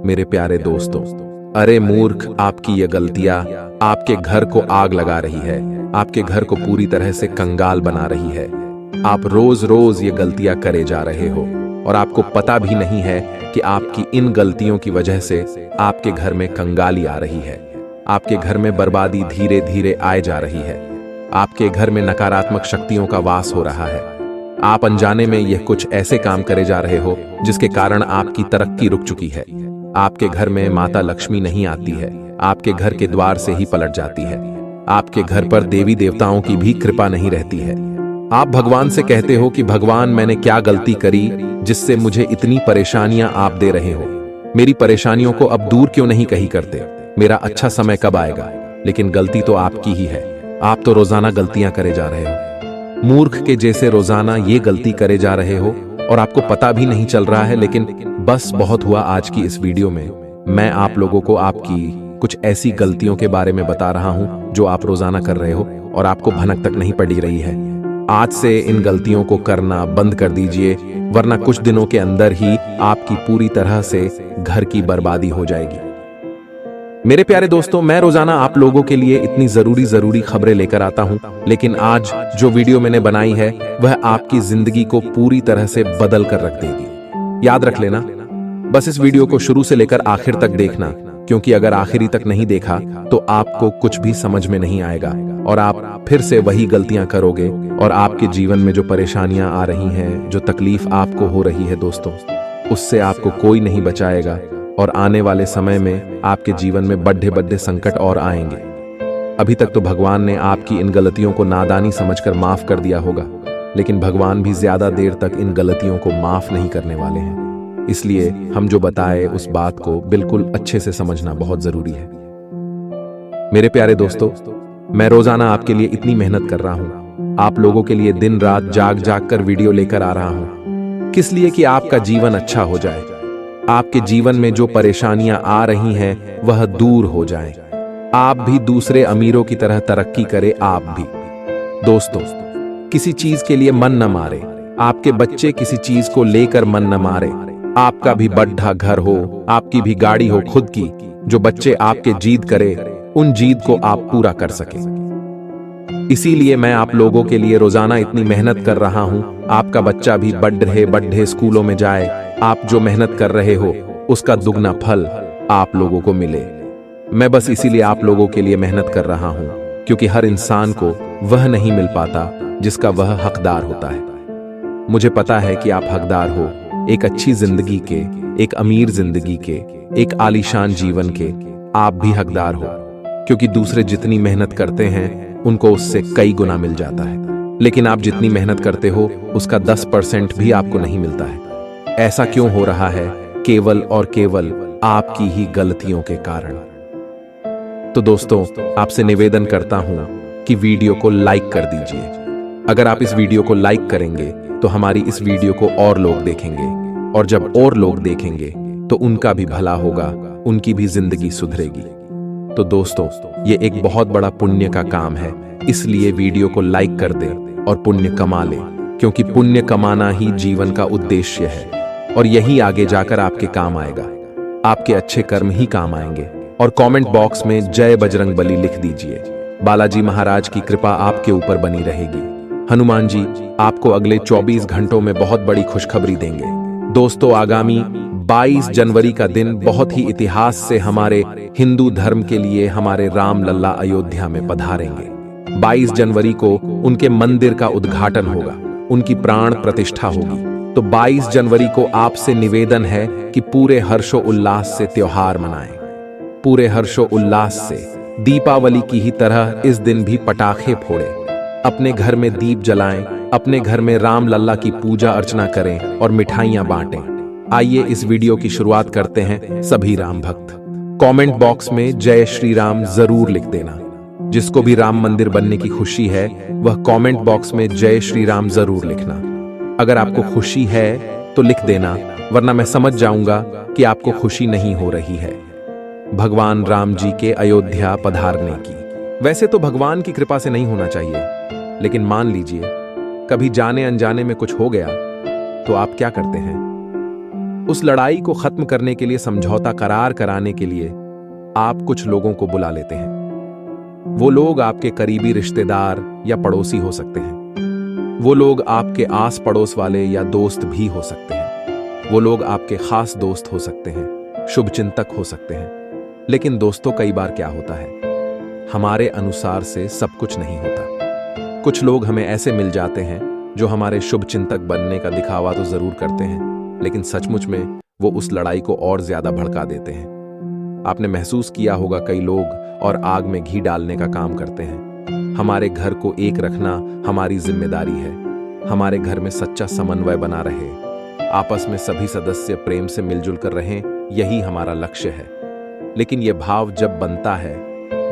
मेरे प्यारे दोस्तों, अरे मूर्ख, आपकी ये गलतियां आपके घर को आग लगा रही है, आपके घर को पूरी तरह से कंगाल बना रही है। आप रोज रोज ये गलतियां करे जा रहे हो और आपको पता भी नहीं है कि आपकी इन गलतियों की वजह से आपके घर में कंगाली आ रही है, आपके घर में बर्बादी धीरे धीरे आए जा रही है, आपके घर में नकारात्मक शक्तियों का वास हो रहा है। आप अनजाने में यह कुछ ऐसे काम करे जा रहे हो जिसके कारण आपकी तरक्की रुक चुकी है। आपके घर में माता लक्ष्मी नहीं आती है, आपके घर के द्वार से ही पलट जाती है। आपके घर पर देवी देवताओं की भी कृपा नहीं रहती है। आप भगवान से कहते हो कि भगवान, मैंने क्या गलती करी जिससे मुझे इतनी परेशानियां आप दे रहे हो? मेरी परेशानियों को अब दूर क्यों नहीं कहीं करते? मेरा अच्छा समय कब आएगा? लेकिन गलती तो आपकी ही है। आप तो रोजाना गलतियां करे जा रहे हो, मूर्ख के जैसे रोजाना ये गलती करे जा रहे हो और आपको पता भी नहीं चल रहा है। लेकिन बस बहुत हुआ, आज की इस वीडियो में मैं आप लोगों को आपकी कुछ ऐसी गलतियों के बारे में बता रहा हूं जो आप रोजाना कर रहे हो और आपको भनक तक नहीं पड़ी रही है। आज से इन गलतियों को करना बंद कर दीजिए, वरना कुछ दिनों के अंदर ही आपकी पूरी तरह से घर की बर्बादी हो जाएगी। मेरे प्यारे दोस्तों, मैं रोजाना आप लोगों के लिए इतनी जरूरी खबरें लेकर आता हूं, लेकिन आज जो वीडियो मैंने बनाई है वह आपकी जिंदगी को पूरी तरह से बदल कर रख देगी। याद रख लेना, बस इस वीडियो को शुरू से लेकर आखिर तक देखना, क्योंकि अगर आखिरी तक नहीं देखा तो आपको कुछ भी समझ में नहीं आएगा और आप फिर से वही गलतियां करोगे और आपके जीवन में जो परेशानियां आ रही हैं, जो तकलीफ आपको हो रही है दोस्तों, उससे आपको कोई नहीं बचाएगा और आने वाले समय में आपके जीवन में बड़े बड़े संकट और आएंगे। अभी तक तो भगवान ने आपकी इन गलतियों को नादानी समझकर माफ कर दिया होगा, लेकिन भगवान भी ज्यादा देर तक इन गलतियों को माफ नहीं करने वाले हैं। इसलिए हम जो बताए उस बात को बिल्कुल अच्छे से समझना बहुत जरूरी है। मेरे प्यारे दोस्तों, मैं रोजाना आपके लिए इतनी मेहनत कर रहा हूं, आप लोगों के लिए दिन रात जाग जाग कर वीडियो लेकर आ रहा हूं। किस लिए? कि आपका जीवन अच्छा हो जाए, आपके जीवन में जो परेशानियां आ रही हैं वह दूर हो जाएं, आप भी दूसरे अमीरों की तरह तरक्की करें। आप भी दोस्तों किसी चीज के लिए मन न मारे, आपके बच्चे किसी चीज को लेकर मन न मारे, आपका भी बड़ा घर हो, आपकी भी गाड़ी हो खुद की, जो बच्चे आपके जिद करे उन जिद को आप पूरा कर सके। इसीलिए मैं आप लोगों के लिए रोजाना इतनी मेहनत कर रहा हूं, आपका बच्चा भी बड़े स्कूलों में जाए, आप जो मेहनत कर रहे हो उसका दुगना फल आप लोगों को मिले। मैं बस इसीलिए आप लोगों के लिए मेहनत कर रहा हूं, क्योंकि हर इंसान को वह नहीं मिल पाता जिसका वह हकदार होता है। मुझे पता है कि आप हकदार हो एक अच्छी जिंदगी के, एक अमीर जिंदगी के, एक आलीशान जीवन के। आप भी हकदार हो, क्योंकि दूसरे जितनी मेहनत करते हैं उनको उससे कई गुना मिल जाता है, लेकिन आप जितनी मेहनत करते हो उसका 10% भी आपको नहीं मिलता है। ऐसा क्यों हो रहा है? केवल और केवल आपकी ही गलतियों के कारण। तो दोस्तों, आपसे निवेदन करता हूं कि वीडियो को लाइक कर दीजिए। अगर आप इस वीडियो को लाइक करेंगे तो हमारी इस वीडियो को और लोग देखेंगे, और जब और लोग देखेंगे तो उनका भी भला होगा, उनकी भी जिंदगी सुधरेगी। तो दोस्तों, ये एक बहुत बड़ा पुण्य का काम है, इसलिए वीडियो को लाइक कर दे और पुण्य कमा ले, क्योंकि पुण्य कमाना ही जीवन का उद्देश्य है और यही आगे जाकर आपके काम आएगा। आपके अच्छे कर्म ही काम आएंगे। और कमेंट बॉक्स में जय बजरंगबली लिख दीजिए। बालाजी महाराज की कृपा आपके ऊपर बनी रहेगी। हनुमान जी आपको अगले 24 घंटों में बहुत बड़ी खुशखबरी देंगे। दोस्तों, आगामी 22 जनवरी का दिन बहुत ही इतिहास से हमारे हिंदू धर्म के लिए हमारे राम लल्ला अयोध्या में पधारेंगे। 22 जनवरी को उनके मंदिर का उद्घाटन होगा, उनकी प्राण प्रतिष्ठा होगी। तो 22 जनवरी को आपसे निवेदन है कि पूरे हर्षो उल्लास से त्योहार मनाएं, पूरे हर्षो उल्लास से दीपावली की ही तरह इस दिन भी पटाखे फोड़ें, अपने घर में दीप जलाएं, अपने घर में राम लल्ला की पूजा अर्चना करें और मिठाइयां बांटें। आइए इस वीडियो की शुरुआत करते हैं सभी राम भक्त। कमेंट बॉक्स में जय श्री राम जरूर लिख देना। जिसको भी राम मंदिर बनने की खुशी है वह कमेंट बॉक्स में जय श्री राम जरूर लिखना। अगर आपको खुशी है तो लिख देना, वरना मैं समझ जाऊंगा कि आपको खुशी नहीं हो रही है भगवान राम जी के अयोध्या पधारने की। वैसे तो भगवान की कृपा से नहीं होना चाहिए, लेकिन मान लीजिए कभी जाने अनजाने में कुछ हो गया तो आप क्या करते हैं? उस लड़ाई को खत्म करने के लिए, समझौता करार कराने के लिए आप कुछ लोगों को बुला लेते हैं। वो लोग आपके करीबी रिश्तेदार या पड़ोसी हो सकते हैं। वो लोग आपके आस पड़ोस वाले या दोस्त भी हो सकते हैं। वो लोग आपके खास दोस्त हो सकते हैं, शुभचिंतक हो सकते हैं। लेकिन दोस्तों, कई बार क्या होता है, हमारे अनुसार से सब कुछ नहीं होता। कुछ लोग हमें ऐसे मिल जाते हैं जो हमारे शुभचिंतक बनने का दिखावा तो जरूर करते हैं, लेकिन सचमुच में वो उस लड़ाई को और ज्यादा भड़का देते हैं। आपने महसूस किया होगा, कई लोग और आग में घी डालने का काम करते हैं। हमारे घर को एक रखना हमारी जिम्मेदारी है। हमारे घर में सच्चा समन्वय बना रहे, आपस में सभी सदस्य प्रेम से मिलजुल कर रहें, यही हमारा लक्ष्य है। लेकिन यह भाव जब बनता है,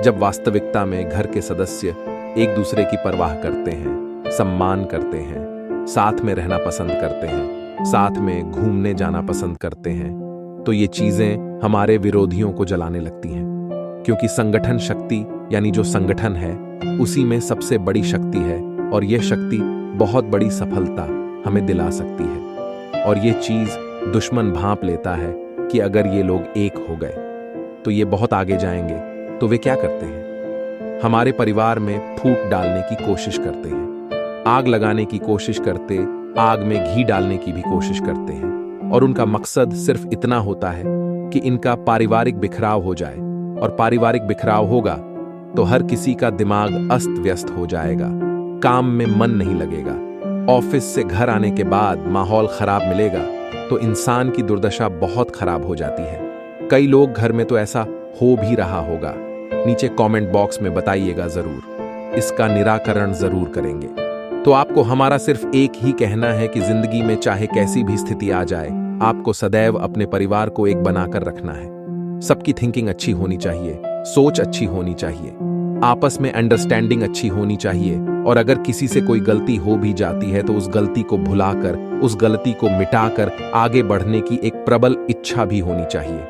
जब वास्तविकता में घर के सदस्य एक दूसरे की परवाह करते हैं, सम्मान करते हैं, साथ में रहना पसंद करते हैं, साथ में घूमने जाना पसंद करते हैं, तो ये चीजें हमारे विरोधियों को जलाने लगती हैं। क्योंकि संगठन शक्ति, यानी जो संगठन है, उसी में सबसे बड़ी शक्ति है, और यह शक्ति बहुत बड़ी सफलता हमें दिला सकती है। और ये चीज दुश्मन भांप लेता है कि अगर ये लोग एक हो गए तो ये बहुत आगे जाएंगे। तो वे क्या करते हैं, हमारे परिवार में फूट डालने की कोशिश करते हैं, आग लगाने की कोशिश करते, आग में घी डालने की भी कोशिश करते हैं। और उनका मकसद सिर्फ इतना होता है कि इनका पारिवारिक बिखराव हो जाए, और पारिवारिक बिखराव होगा तो हर किसी का दिमाग अस्त व्यस्त हो जाएगा, काम में मन नहीं लगेगा, ऑफिस से घर आने के बाद माहौल खराब मिलेगा, तो इंसान की दुर्दशा बहुत खराब हो जाती है। कई लोग घर में तो ऐसा हो भी रहा होगा, नीचे कमेंट बॉक्स में बताइएगा जरूर, इसका निराकरण जरूर करेंगे। तो आपको हमारा सिर्फ एक ही कहना है कि जिंदगी में चाहे कैसी भी स्थिति आ जाए, आपको सदैव अपने परिवार को एक बनाकर रखना है। सबकी थिंकिंग अच्छी होनी चाहिए, सोच अच्छी होनी चाहिए, आपस में अंडरस्टैंडिंग अच्छी होनी चाहिए, और अगर किसी से कोई गलती हो भी जाती है तो उस गलती को भुलाकर, उस गलती को मिटाकर आगे बढ़ने की एक प्रबल इच्छा भी होनी चाहिए।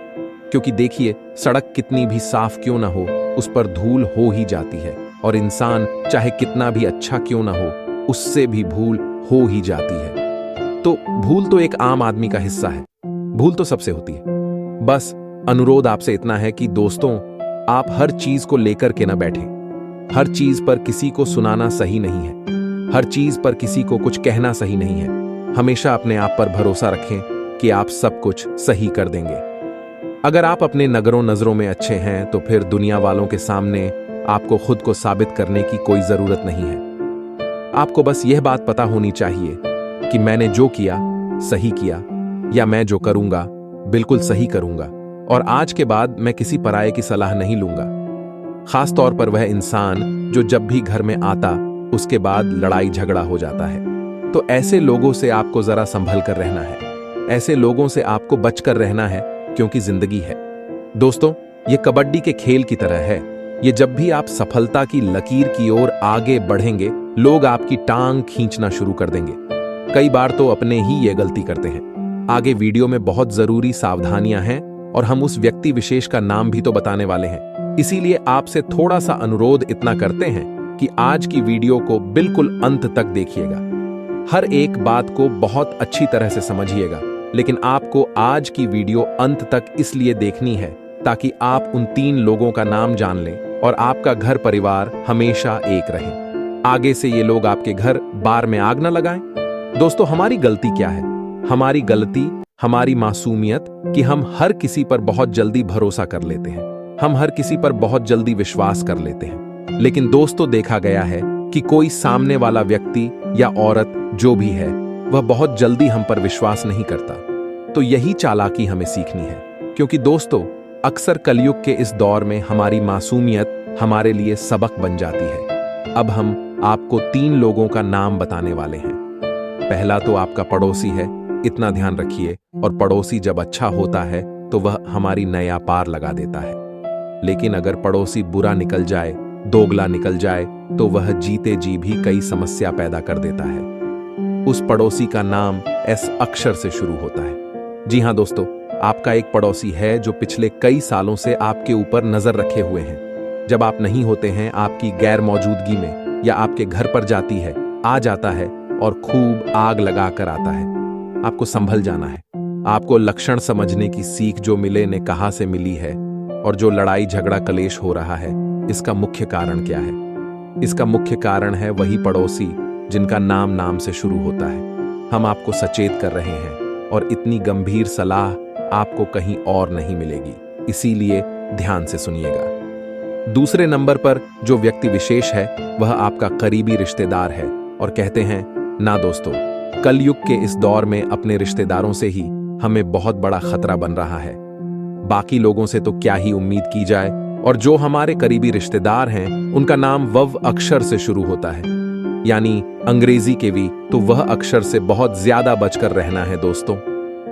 क्योंकि देखिए, सड़क कितनी भी साफ क्यों ना हो, उस पर धूल हो ही जाती है, और इंसान चाहे कितना भी अच्छा क्यों ना हो, उससे भी भूल हो ही जाती है। तो भूल तो एक आम आदमी का हिस्सा है, भूल तो सबसे होती है। बस अनुरोध आपसे इतना है कि दोस्तों, आप हर चीज को लेकर के ना बैठें। हर चीज पर किसी को सुनाना सही नहीं है, हर चीज पर किसी को कुछ कहना सही नहीं है। हमेशा अपने आप पर भरोसा रखें कि आप सब कुछ सही कर देंगे। अगर आप अपने नजरों में अच्छे हैं तो फिर दुनिया वालों के सामने आपको खुद को साबित करने की कोई जरूरत नहीं है। आपको बस यह बात पता होनी चाहिए कि मैंने जो किया सही किया, या मैं जो करूंगा बिल्कुल सही करूंगा, और आज के बाद मैं किसी पराये की सलाह नहीं लूंगा। खास तौर पर वह इंसान जो जब भी घर में आता उसके बाद लड़ाई झगड़ा हो जाता है। तो ऐसे लोगों से आपको जरा संभल कर रहना है, ऐसे लोगों से आपको बचकर रहना है, क्योंकि जिंदगी है दोस्तों, ये कबड्डी के खेल की तरह है। ये जब भी आप सफलता की लकीर की ओर आगे बढ़ेंगे, लोग आपकी टांग खींचना शुरू कर देंगे। कई बार तो अपने ही ये गलती करते हैं। आगे वीडियो में बहुत जरूरी सावधानियां हैं, और हम उस व्यक्ति विशेष का नाम भी तो बताने वाले हैं। इसीलिए आपसे थोड़ा सा अनुरोध इतना करते हैं कि आज की वीडियो को बिल्कुल अंत तक देखिएगा। हर एक बात को बहुत अच्छी तरह से समझिएगा, लेकिन आपको आज की वीडियो अंत तक इसलिए देखनी है ताकि आप उन 3 लोगों का नाम जान लें और आपका घर परिवार हमेशा एक रहे। आगे से ये लोग आपके घर बार में आग न लगाएं। दोस्तों, हमारी गलती क्या है? हमारी गलती हमारी मासूमियत कि हम हर किसी पर बहुत जल्दी भरोसा कर लेते हैं, हम हर किसी पर बहुत जल्दी विश्वास कर लेते हैं। लेकिन दोस्तों, देखा गया है कि कोई सामने वाला व्यक्ति या औरत जो भी है, वह बहुत जल्दी हम पर विश्वास नहीं करता। तो यही चालाकी हमें सीखनी है, क्योंकि दोस्तों, अक्सर कलयुग के इस दौर में हमारी मासूमियत हमारे लिए सबक बन जाती है। अब हम आपको 3 लोगों का नाम बताने वाले हैं। पहला तो आपका पड़ोसी है, इतना ध्यान रखिए, और पड़ोसी जब अच्छा होता है तो वह हमारी नया पार लगा देता है। लेकिन अगर पड़ोसी बुरा निकल जाए, दोगला निकल जाए, तो वह जीते जी भी कई समस्या पैदा कर देता है। उस पड़ोसी का नाम एस अक्षर से शुरू होता है। जी हां दोस्तों, आपका एक पड़ोसी है जो पिछले कई सालों से आपके ऊपर नजर रखे हुए हैं। जब आप नहीं होते हैं, आपकी गैर मौजूदगी में या आपके घर पर जाती है, आ जाता है और खूब आग लगा कर आता है। आपको संभल जाना है, आपको लक्षण समझने की सीख जो मिले ने कहाँ से मिली है, और जो लड़ाई झगड़ा कलेश हो रहा है, इसका मुख्य कारण क्या है? इसका मुख्य कारण है वही पड़ोसी जिनका नाम नाम से शुरू होता है। हम आपको सचेत कर रहे हैं और इतनी गंभीर सलाह आपको कहीं और नहीं मिलेगी, इसीलिए ध्यान से सुनिएगा। दूसरे नंबर पर जो व्यक्ति विशेष है वह आपका करीबी रिश्तेदार है, और कहते हैं ना दोस्तों, कलयुग के इस दौर में अपने रिश्तेदारों से ही हमें बहुत बड़ा खतरा बन रहा है। बाकी लोगों से तो क्या ही उम्मीद की जाए, और जो हमारे करीबी रिश्तेदार हैं उनका नाम वव अक्षर से शुरू होता है, यानी अंग्रेजी के वी, तो वह अक्षर से बहुत ज्यादा बचकर रहना है दोस्तों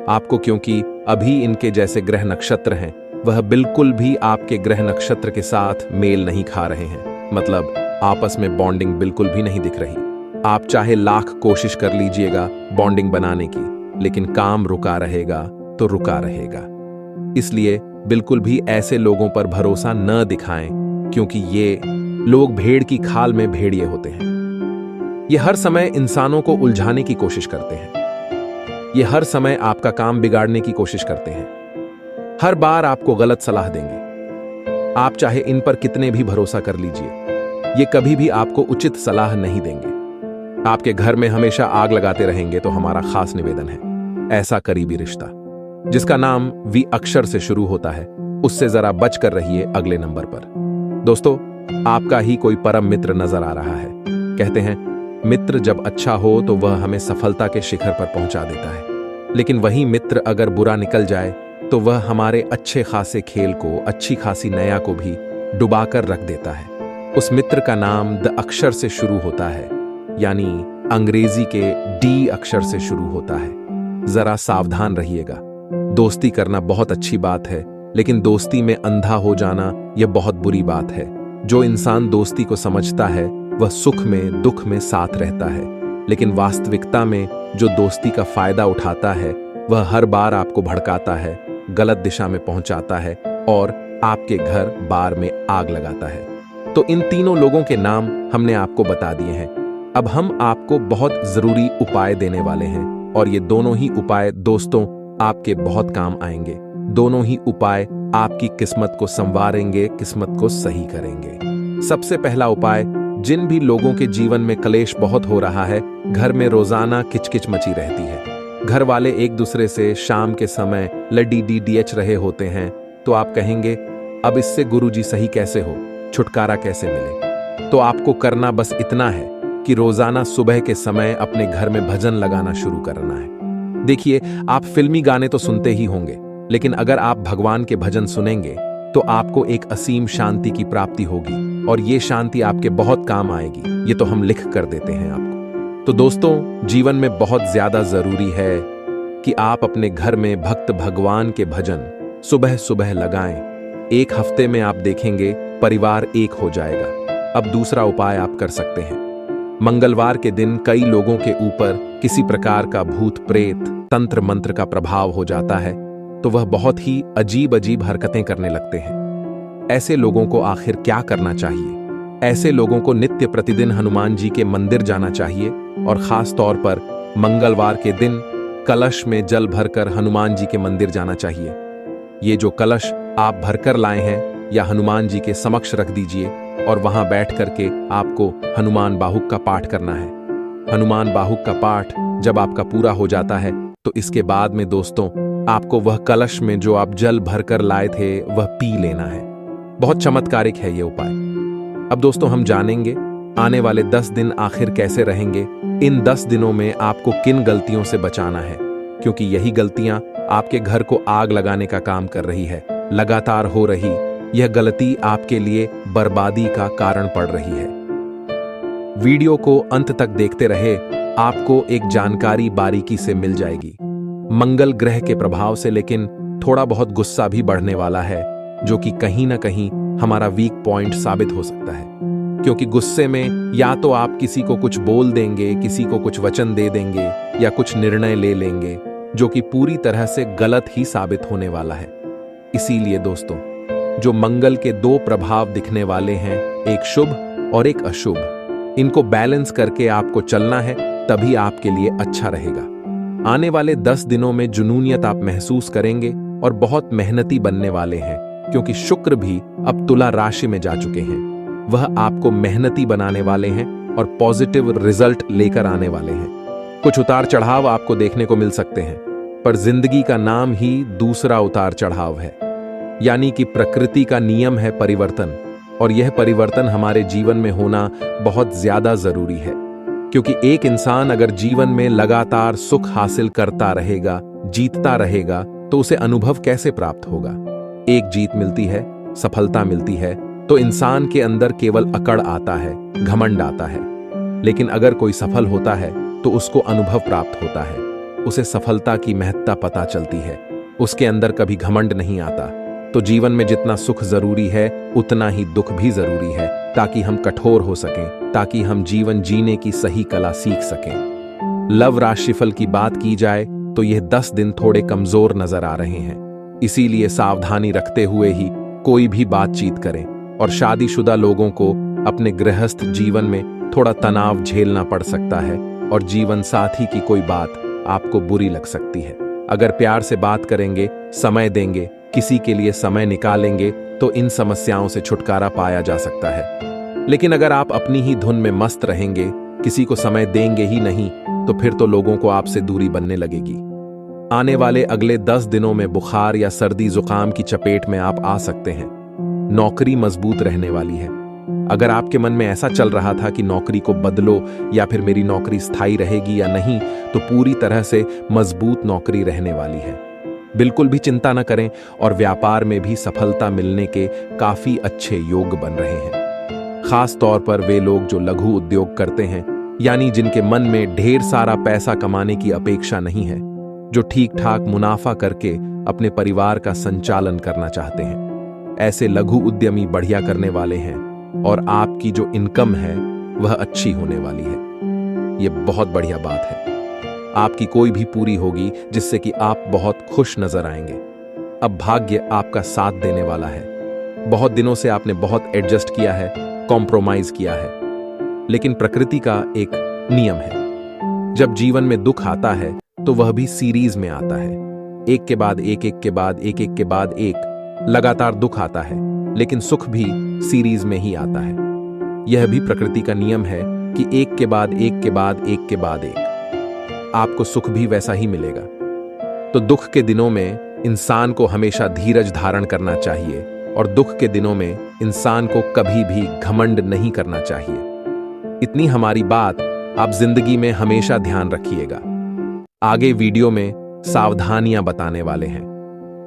आपको, क्योंकि अभी इनके जैसे ग्रह नक्षत्र हैं वह बिल्कुल भी आपके ग्रह नक्षत्र के साथ मेल नहीं खा रहे हैं। मतलब आपस में बॉन्डिंग बिल्कुल भी नहीं दिख रही। आप चाहे लाख कोशिश कर लीजिएगा बॉन्डिंग बनाने की, लेकिन काम रुका रहेगा तो रुका रहेगा। इसलिए बिल्कुल भी ऐसे लोगों पर भरोसा न दिखाएं, क्योंकि ये लोग भेड़ की खाल में भेड़िए होते हैं। ये हर समय इंसानों को उलझाने की कोशिश करते हैं। ये हर समय आपका काम बिगाड़ने की कोशिश करते हैं। हर बार आपको गलत सलाह देंगे। आप चाहे इन पर कितने भी भरोसा कर लीजिए, ये कभी भी आपको उचित सलाह नहीं देंगे। आपके घर में हमेशा आग लगाते रहेंगे। तो हमारा खास निवेदन है, ऐसा करीबी रिश्ता जिसका नाम वी अक्षर से शुरू होता है, उससे जरा बच कर रहिए अगले नंबर पर। दोस्तों, आपका ही कोई परम मित्र नजर आ रहा है। कहते हैं मित्र जब अच्छा हो तो वह हमें सफलता के शिखर पर पहुंचा देता है, लेकिन वही मित्र अगर बुरा निकल जाए तो वह हमारे अच्छे खासे खेल को, अच्छी खासी नया को भी डुबाकर रख देता है। उस मित्र का नाम द अक्षर से शुरू होता है, यानी अंग्रेजी के डी अक्षर से शुरू होता है। जरा सावधान रहिएगा। दोस्ती करना बहुत अच्छी बात है, लेकिन दोस्ती में अंधा हो जाना यह बहुत बुरी बात है। जो इंसान दोस्ती को समझता है वह सुख में दुख में साथ रहता है, लेकिन वास्तविकता में जो दोस्ती का फायदा उठाता है वह हर बार आपको भड़काता है, गलत दिशा में पहुंचाता है और आपके घर बार में आग लगाता है। तो इन तीनों लोगों के नाम हमने आपको बता दिए हैं। अब हम आपको बहुत जरूरी उपाय देने वाले हैं, और ये दोनों ही उपाय दोस्तों आपके बहुत काम आएंगे। दोनों ही उपाय आपकी किस्मत को संवारेंगे, किस्मत को सही करेंगे। सबसे पहला उपाय, जिन भी लोगों के जीवन में कलेश बहुत हो रहा है, घर में रोजाना किचकिच मची रहती है, घर वाले एक दूसरे से शाम के समय लड़ी डीडीएच रहे होते हैं, तो आप कहेंगे अब इससे गुरुजी सही कैसे हो, छुटकारा कैसे मिले? तो आपको करना बस इतना है कि रोजाना सुबह के समय अपने घर में भजन लगाना शुरू करना है। देखिए, आप फिल्मी गाने तो सुनते ही होंगे, लेकिन अगर आप भगवान के भजन सुनेंगे तो आपको एक असीम शांति की प्राप्ति होगी, और ये शांति आपके बहुत काम आएगी। ये तो हम लिख कर देते हैं आपको। तो दोस्तों, जीवन में बहुत ज्यादा जरूरी है कि आप अपने घर में भक्त भगवान के भजन सुबह सुबह लगाएं। एक हफ्ते में आप देखेंगे परिवार एक हो जाएगा। अब दूसरा उपाय आप कर सकते हैं। मंगलवार के दिन कई लोगों के ऊपर किसी प्रकार का भूत प्रेत तंत्र मंत्र का प्रभाव हो जाता है, तो वह बहुत ही अजीब अजीब हरकतें करने लगते हैं। ऐसे लोगों को आखिर क्या करना चाहिए? ऐसे लोगों को नित्य प्रतिदिन हनुमान जी के मंदिर जाना चाहिए, और खास तौर पर मंगलवार के दिन कलश में जल भरकर हनुमान जी के मंदिर जाना चाहिए। ये जो कलश आप भरकर लाए हैं या हनुमान जी के समक्ष रख दीजिए, और वहां बैठ करके आपको हनुमान बाहुक का पाठ करना है। हनुमान बाहुक का पाठ जब आपका पूरा हो जाता है, तो इसके बाद में दोस्तों आपको वह कलश में जो आप जल भरकर लाए थे वह पी लेना है। बहुत चमत्कारिक है ये उपाय। अब दोस्तों हम जानेंगे आने वाले 10 दिन आखिर कैसे रहेंगे। इन 10 दिनों में आपको किन गलतियों से बचाना है, क्योंकि यही गलतियां आपके घर को आग लगाने का काम कर रही है। लगातार हो रही यह गलती आपके लिए बर्बादी का कारण पड़ रही है। वीडियो को अंत तक देखते रहे, आपको एक जानकारी बारीकी से मिल जाएगी। मंगल ग्रह के प्रभाव से लेकिन थोड़ा बहुत गुस्सा भी बढ़ने वाला है, जो कि कहीं ना कहीं हमारा वीक पॉइंट साबित हो सकता है। क्योंकि गुस्से में या तो आप किसी को कुछ बोल देंगे, किसी को कुछ वचन दे देंगे, या कुछ निर्णय ले लेंगे जो कि पूरी तरह से गलत ही साबित होने वाला है। इसीलिए दोस्तों, जो मंगल के 2 प्रभाव दिखने वाले हैं, एक शुभ और एक अशुभ, इनको बैलेंस करके आपको चलना है, तभी आपके लिए अच्छा रहेगा। आने वाले 10 दिनों में जुनूनियत आप महसूस करेंगे और बहुत मेहनती बनने वाले हैं, क्योंकि शुक्र भी अब तुला राशि में जा चुके हैं। वह आपको मेहनती बनाने वाले हैं और पॉजिटिव रिजल्ट लेकर आने वाले हैं। कुछ उतार चढ़ाव आपको देखने को मिल सकते हैं, पर जिंदगी का नाम ही दूसरा उतार चढ़ाव है। यानी कि प्रकृति का नियम है परिवर्तन, और यह परिवर्तन हमारे जीवन में होना बहुत ज्यादा जरूरी है। क्योंकि एक इंसान अगर जीवन में लगातार सुख हासिल करता रहेगा, जीतता रहेगा, तो उसे अनुभव कैसे प्राप्त होगा? एक जीत मिलती है, सफलता मिलती है, तो इंसान के अंदर केवल अकड़ आता है, घमंड आता है। लेकिन अगर कोई सफल होता है तो उसको अनुभव प्राप्त होता है, उसे सफलता की महत्ता पता चलती है, उसके अंदर कभी घमंड नहीं आता। तो जीवन में जितना सुख जरूरी है उतना ही दुख भी जरूरी है, ताकि हम कठोर हो सकें, ताकि हम जीवन जीने की सही कला सीख सकें। लव राशिफल की बात की जाए तो यह 10 दिन थोड़े कमजोर नजर आ रहे हैं, इसीलिए सावधानी रखते हुए ही कोई भी बातचीत करें। और शादीशुदा लोगों को अपने गृहस्थ जीवन में थोड़ा तनाव झेलना पड़ सकता है, और जीवन साथी की कोई बात आपको बुरी लग सकती है। अगर प्यार से बात करेंगे, समय देंगे, किसी के लिए समय निकालेंगे, तो इन समस्याओं से छुटकारा पाया जा सकता है। लेकिन अगर आप अपनी ही धुन में मस्त रहेंगे, किसी को समय देंगे ही नहीं, तो फिर तो लोगों को आपसे दूरी बनने लगेगी। आने वाले अगले 10 दिनों में बुखार या सर्दी जुकाम की चपेट में आप आ सकते हैं। नौकरी मजबूत रहने वाली है। अगर आपके मन में ऐसा चल रहा था कि नौकरी को बदलो या फिर मेरी नौकरी स्थायी रहेगी या नहीं, तो पूरी तरह से मजबूत नौकरी रहने वाली है। बिल्कुल भी चिंता न करें, और व्यापार में भी सफलता मिलने के काफी अच्छे योग बन रहे हैं। खास तौर पर वे लोग जो लघु उद्योग करते हैं, यानी जिनके मन में ढेर सारा पैसा कमाने की अपेक्षा नहीं है, जो ठीक ठाक मुनाफा करके अपने परिवार का संचालन करना चाहते हैं। ऐसे लघु उद्यमी बढ़िया करने वाले हैं, और आपकी जो इनकम है वह अच्छी होने वाली है। यह बहुत बढ़िया बात है। आपकी कोई भी पूरी होगी, जिससे कि आप बहुत खुश नजर आएंगे। अब भाग्य आपका साथ देने वाला है। बहुत दिनों से आपने बहुत एडजस्ट किया है, कॉम्प्रोमाइज किया है, लेकिन प्रकृति का एक नियम है, जब जीवन में दुख आता है तो वह भी सीरीज में आता है। एक के बाद एक, एक के बाद एक, एक के बाद एक लगातार दुख आता है, लेकिन सुख भी सीरीज में ही आता है। यह भी प्रकृति का नियम है कि एक के बाद एक के बाद एक के बाद एक आपको सुख भी वैसा ही मिलेगा। तो दुख के दिनों में इंसान को हमेशा धीरज धारण करना चाहिए, और दुख के दिनों में इंसान को कभी भी घमंड नहीं करना चाहिए। इतनी हमारी बात आप जिंदगी में हमेशा ध्यान रखिएगा। आगे वीडियो में सावधानियां बताने वाले हैं।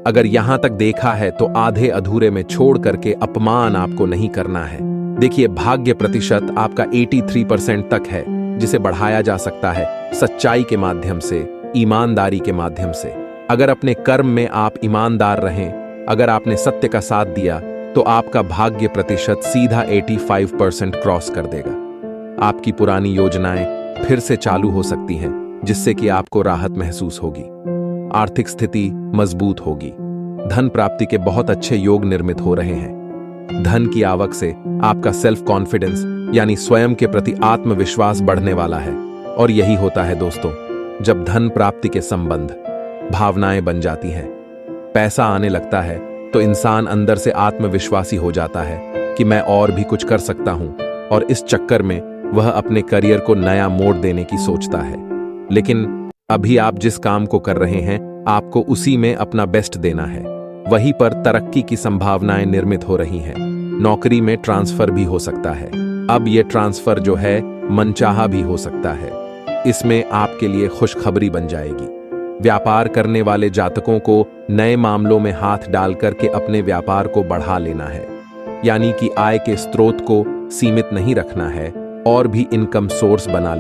अगर यहां तक देखा है तो आधे अधूरे में छोड़ करके अपमान आपको नहीं करना है। देखिए, भाग्य प्रतिशत आपका 83% तक है, जिसे बढ़ाया जा सकता है सच्चाई के माध्यम से, ईमानदारी के माध्यम से। अगर अपने कर्म में आप ईमानदार रहें, अगर आपने सत्य का साथ दिया, तो आपका भाग्य प्रतिशत सीधा 85% क्रॉस कर देगा। आपकी पुरानी योजनाएं फिर से चालू हो सकती हैं, जिससे कि आपको राहत महसूस होगी। आर्थिक स्थिति मजबूत होगी। धन प्राप्ति के बहुत अच्छे योग निर्मित हो रहे हैं। धन की आवक से आपका सेल्फ कॉन्फिडेंस यानी स्वयं के प्रति आत्मविश्वास बढ़ने वाला है। और यही होता है दोस्तों, जब धन प्राप्ति के संबंध भावनाएं बन जाती हैं, पैसा आने लगता है, तो इंसान अंदर से आत्मविश्वासी हो जाता है कि मैं और भी कुछ कर सकता हूं, और इस चक्कर में वह अपने करियर को नया मोड़ देने की सोचता है। लेकिन अभी आप जिस काम को कर रहे हैं, आपको उसी में अपना बेस्ट देना है। वहीं पर तरक्की की संभावनाएं निर्मित हो रही हैं। नौकरी में ट्रांसफर भी हो सकता है। अब यह ट्रांसफर जो है मनचाहा भी हो सकता है। इसमें आपके लिए खुशखबरी बन जाएगी। व्यापार करने वाले जातकों को नए मामलों में हाथ डाल करके अपने व्यापार को बढ़ा लेना है। यानी कि आय के स्रोत को सीमित नहीं रखना है, और भी इनकम सोर्स बना लेना।